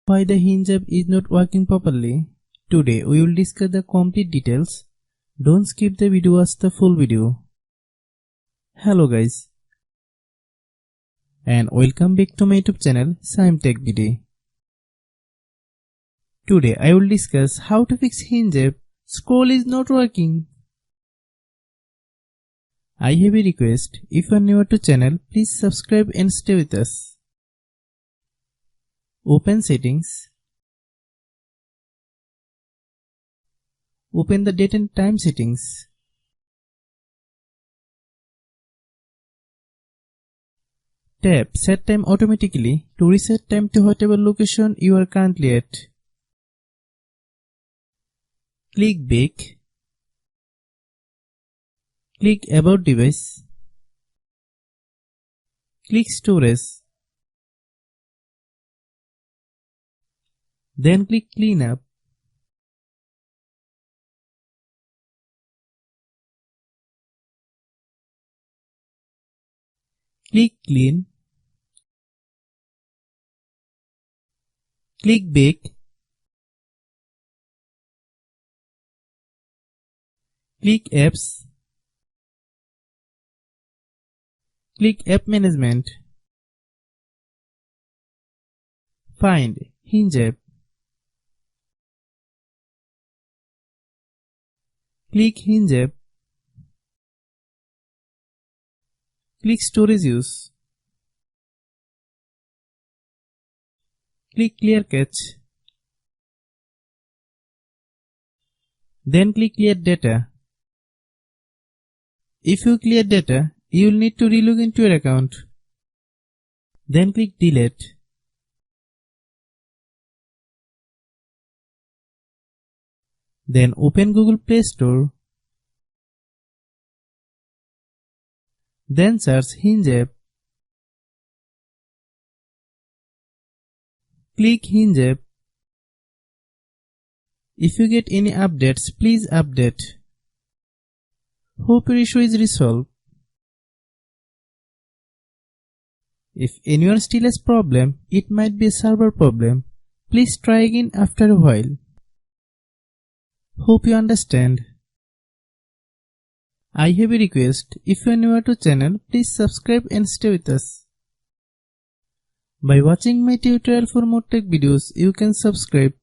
Why the Hinge app is not working properly? Today we will discuss the complete details. Don't skip the video, watch the full video. Hello guys, and welcome back to my YouTube channel Shaem Tech Video. Today I will discuss how to fix Hinge app. Scroll is not working. I have a request. If you are new to channel, please subscribe and stay with us. Open settings. Open the date and time settings. Tap set time automatically to reset time to whatever location you are currently at. Click back. Click about device. Click storage. Then click clean up. Click clean. Click back. Click apps. Click app management. Find Hinge app. Click Hinge app. Click storage use. Click clear cache. Then click clear data. If you clear data, you will need to relog into your account. Then click delete. Then open Google Play Store. Then search Hinge app. Click Hinge app. If you get any updates, please update. Hope your issue is resolved. If anyone still has problem, it might be a server problem. Please try again after a while. Hope you understand. I have a request. If you are new to channel, please subscribe and stay with us. By watching my tutorial for more tech videos, you can subscribe.